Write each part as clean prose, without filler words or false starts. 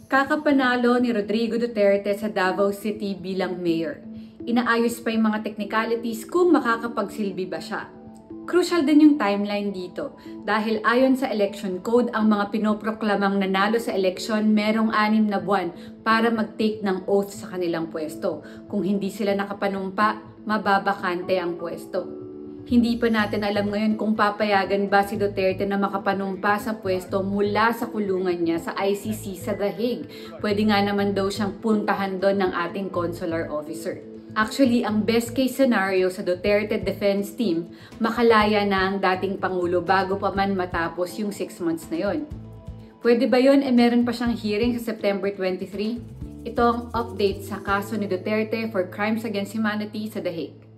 Kakapanalo ni Rodrigo Duterte sa Davao City bilang mayor. Inaayos pa yung mga technicalities kung makakapagsilbi ba siya. Crucial din yung timeline dito dahil ayon sa election code, ang mga pinoproklamang nanalo sa eleksyon merong 6 na buwan para mag-take ng oath sa kanilang pwesto. Kung hindi sila nakapanumpa, mababakante ang pwesto. Hindi pa natin alam ngayon kung papayagan ba si Duterte na makapanumpa sa pwesto mula sa kulungan niya sa ICC sa The Hague. Pwede nga naman daw siyang puntahan doon ng ating consular officer. Actually, ang best case scenario sa Duterte Defense Team, makalaya na ang dating Pangulo bago pa man matapos yung 6 months na yon. Pwede ba yun? Meron pa siyang hearing sa September 23? Ito ang update sa kaso ni Duterte for Crimes Against Humanity sa The Hague.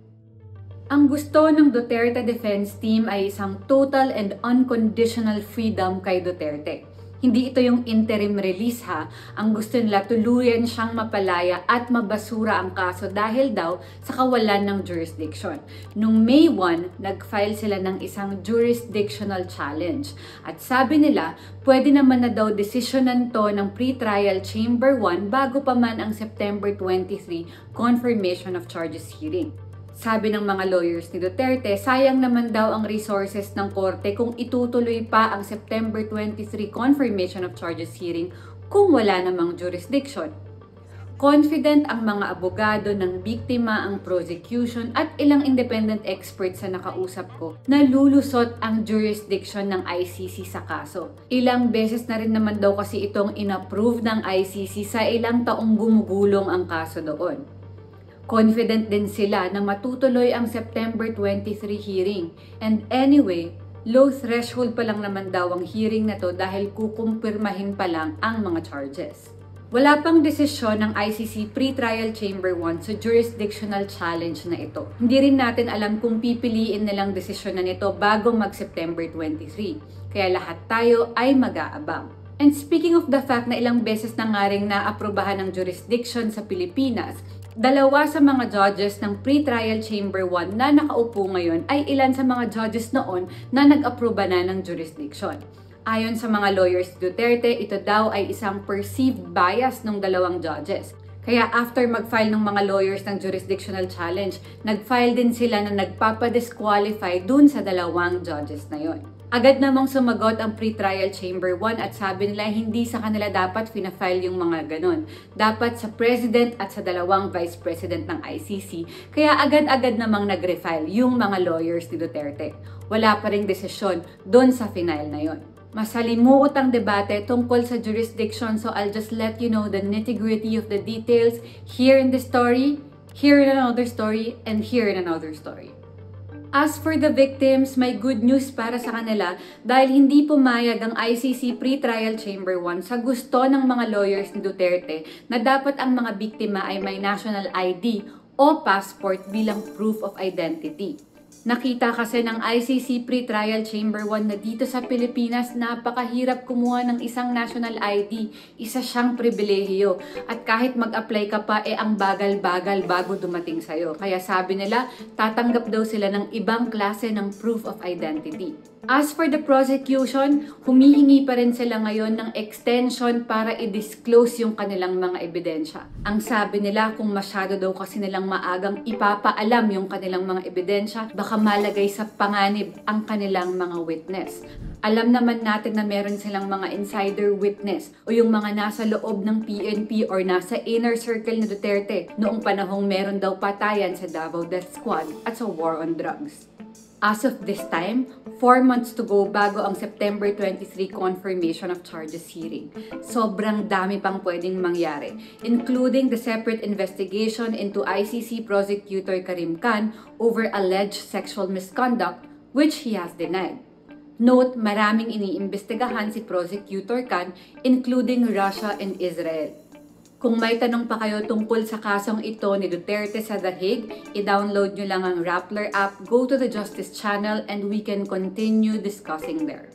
Ang gusto ng Duterte Defense Team ay isang total and unconditional freedom kay Duterte. Hindi ito yung interim release ha. Ang gusto nila tuluyan siyang mapalaya at mabasura ang kaso dahil daw sa kawalan ng jurisdiction. Noong May 1, nag-file sila ng isang jurisdictional challenge. At sabi nila, pwede naman na daw desisyonan to ng pre-trial chamber 1 bago pa man ang September 23 confirmation of charges hearing. Sabi ng mga lawyers ni Duterte, sayang naman daw ang resources ng korte kung itutuloy pa ang September 23 confirmation of charges hearing kung wala namang jurisdiction. Confident ang mga abogado ng biktima, ang prosecution at ilang independent experts na nakausap ko na lulusot ang jurisdiction ng ICC sa kaso. Ilang beses na rin naman daw kasi itong inapprove ng ICC sa ilang taong gumugulong ang kaso doon. Confident din sila na matutuloy ang September 23 hearing. And anyway, low threshold pa lang naman daw ang hearing na to dahil kukumpirmahin pa lang ang mga charges. Wala pang desisyon ng ICC Pre-Trial Chamber 1 sa jurisdictional challenge na ito. Hindi rin natin alam kung pipiliin nilang desisyon na nito bago mag-September 23. Kaya lahat tayo ay mag-aabang. And speaking of the fact na ilang beses na nga rin naaprubahan ng jurisdiction sa Pilipinas, 2 sa mga judges ng Pre-Trial Chamber 1 na nakaupo ngayon ay ilan sa mga judges noon na nag-aproba na ng jurisdiction. Ayon sa mga lawyers ni Duterte, ito daw ay isang perceived bias ng 2 judges. Kaya after mag-file ng mga lawyers ng jurisdictional challenge, nag-file din sila na nagpapadisqualify dun sa 2 judges na yon. Agad namang sumagot ang Pre-Trial Chamber 1 at sabi nila hindi sa kanila dapat fina-file yung mga ganon. Dapat sa President at sa 2 Vice President ng ICC. Kaya agad-agad namang nag-refile yung mga lawyers ni Duterte. Wala pa ring desisyon doon sa final na yon. Masalimuot ang debate tungkol sa jurisdiction, so I'll just let you know the nitty-gritty of the details here in this story, here in another story, and here in another story. As for the victims, may good news para sa kanila dahil hindi pumayag ang ICC Pre-Trial Chamber 1 sa gusto ng mga lawyers ni Duterte na dapat ang mga biktima ay may national ID o passport bilang proof of identity. Nakita kasi ng ICC Pre-Trial Chamber 1 na dito sa Pilipinas napakahirap kumuha ng isang national ID. Isa siyang pribilehiyo. At kahit mag-apply ka pa, ang bagal-bagal bago dumating sa'yo. Kaya sabi nila, tatanggap daw sila ng ibang klase ng proof of identity. As for the prosecution, humihingi pa rin sila ngayon ng extension para i-disclose yung kanilang mga ebidensya. Ang sabi nila, kung masyado daw kasi nilang maagang ipapaalam yung kanilang mga ebidensya, baka malagay sa panganib ang kanilang mga witness. Alam naman natin na meron silang mga insider witness o yung mga nasa loob ng PNP or nasa inner circle ni Duterte noong panahong meron daw patayan sa Davao Death Squad at sa war on drugs. As of this time, 4 months to go bago ang September 23 confirmation of charges hearing. Sobrang dami pang pwedeng mangyari, including the separate investigation into ICC prosecutor Karim Khan over alleged sexual misconduct, which he has denied. Note, maraming iniimbestigahan si Prosecutor Khan, including Russia and Israel. Kung may tanong pa kayo tungkol sa kasong ito ni Duterte sa The Hague, i-download nyo lang ang Rappler app, go to the Justice channel, and we can continue discussing there.